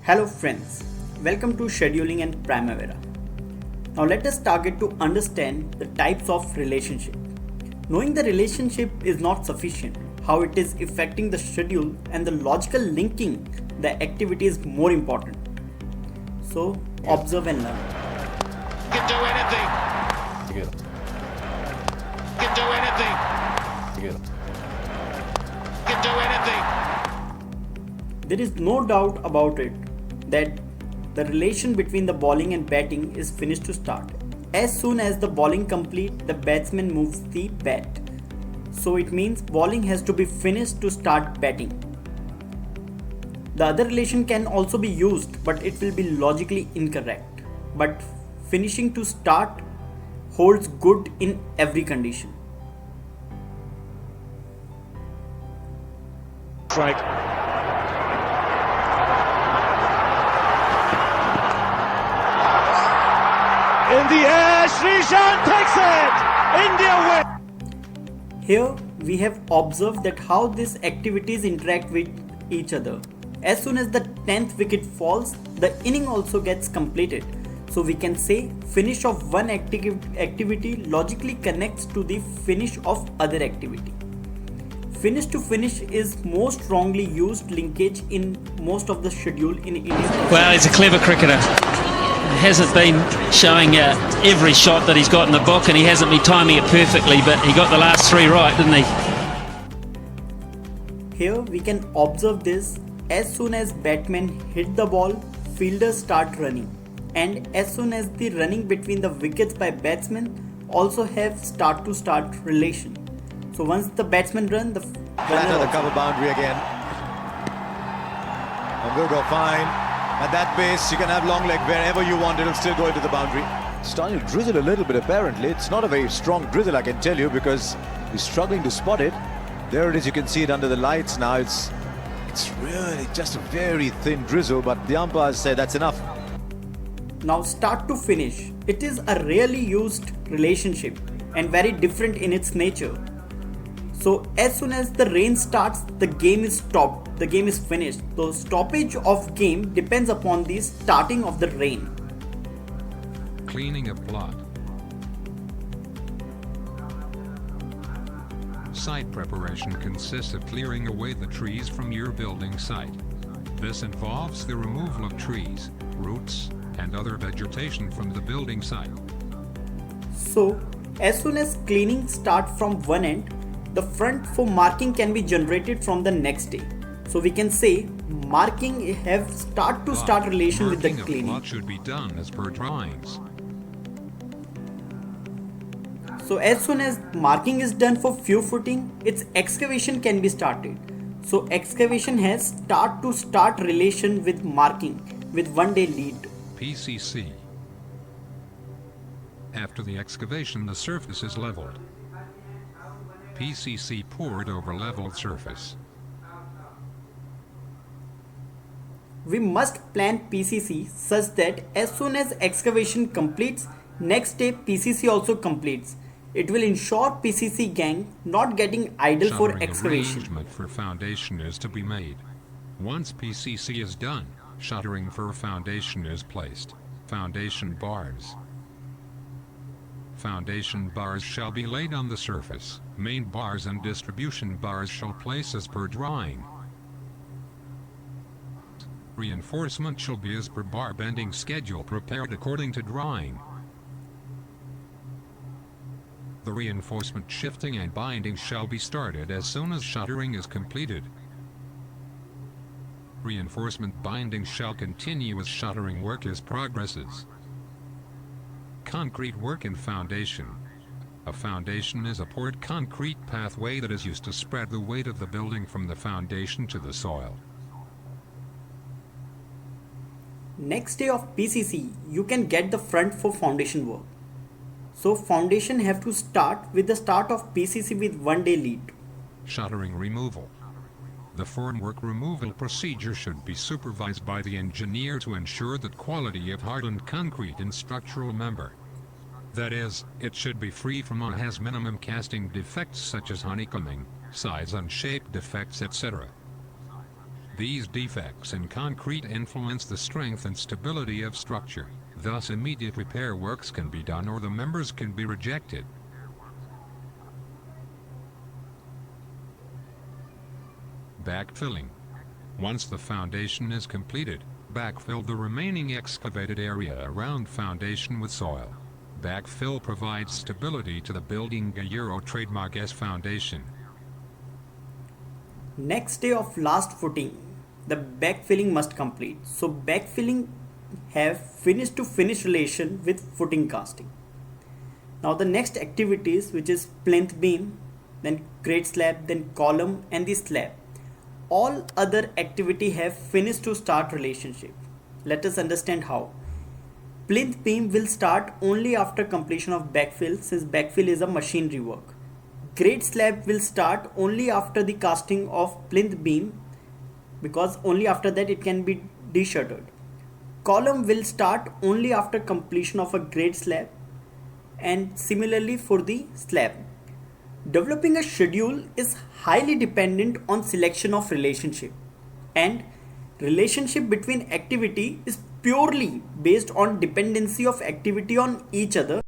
Hello friends, welcome to Scheduling and Primavera. Now let us target to understand the types of relationship. Knowing the relationship is not sufficient. How it is affecting the schedule and the logical linking the activity is more important. So observe and learn. Can do anything. Together. Can do anything. Together. Can do anything. There is no doubt about it that the relation between the bowling and batting is finished to start. As soon as the bowling complete, the batsman moves the bat. So it means bowling has to be finished to start batting. The other relation can also be used, but it will be logically incorrect. But finishing to start holds good in every condition. Strike. In the air, Srishan takes it! India win! Here we have observed that how these activities interact with each other. As soon as the 10th wicket falls, the inning also gets completed. So we can say finish of one activity logically connects to the finish of other activity. Finish to finish is most strongly used linkage in most of the schedule in India. Well, he's a clever cricketer. He hasn't been showing every shot that he's got in the book, and he hasn't been timing it perfectly, but he got the last three right, didn't he? Here we can observe this. As soon as batsmen hit the ball, fielders start running. And as soon as the running between the wickets by batsmen also have start to start relation. So once the batsmen run, the Flatter the cover boundary again. And will go fine. At that pace, you can have long leg wherever you want. It'll still go into the boundary. Starting to drizzle a little bit apparently. It's not a very strong drizzle, I can tell you, because he's struggling to spot it. There it is, you can see it under the lights now. It's really just a very thin drizzle, but the umpires say that's enough. Now start to finish. It is a rarely used relationship and very different in its nature. So as soon as the rain starts, the game is stopped, the game is finished. So stoppage of game depends upon the starting of the rain. Cleaning of blood. Site preparation consists of clearing away the trees from your building site. This involves the removal of trees, roots, and other vegetation from the building site. So as soon as cleaning starts from one end, the front for marking can be generated from the next day. So we can say marking have start to start relation with the Marking of cleaning. plot should be done as per drawings. So as soon as marking is done for few footing, its excavation can be started. So excavation has start to start relation with marking with 1 day lead. PCC. After the excavation, the surface is leveled. PCC poured over leveled surface. We must plan PCC such that as soon as excavation completes, next day PCC also completes. It will ensure PCC gang not getting idle for Shuttering excavation. arrangement for foundation is to be made. Once PCC is done, shuttering for foundation is placed. Foundation bars. Foundation bars shall be laid on the surface. Main bars and distribution bars shall place as per drawing. Reinforcement shall be as per bar bending schedule prepared according to drawing. The reinforcement shifting and binding shall be started as soon as shuttering is completed. Reinforcement binding shall continue as shuttering work is progresses. Concrete work in foundation. A foundation is a poured concrete pathway that is used to spread the weight of the building from the foundation to the soil. Next day of PCC, you can get the front for foundation work. So foundation have to start with the start of PCC with 1 day lead. Shuttering removal. The formwork removal procedure should be supervised by the engineer to ensure the quality of hardened concrete in structural member. That is, it should be free from or has minimum casting defects such as honeycombing, size and shape defects, etc. These defects in concrete influence the strength and stability of structure. Thus, immediate repair works can be done or the members can be rejected. Backfilling. Once the foundation is completed, backfill the remaining excavated area around foundation with soil. Backfill provides stability to the building. Euro trademark S foundation. Next day of last footing, the backfilling must complete. So backfilling have finish to finish relation with footing casting. Now the next activities, which is plinth beam, then grade slab, then column and the slab. All other activity have finish to start relationship. Let us understand how. Plinth beam will start only after completion of backfill, since backfill is a machinery work. Grade slab will start only after the casting of plinth beam, because only after that it can be de-shuttered. Column will start only after completion of a grade slab, and similarly for the slab. Developing a schedule is highly dependent on selection of relationship, and relationship between activity is purely based on dependency of activity on each other.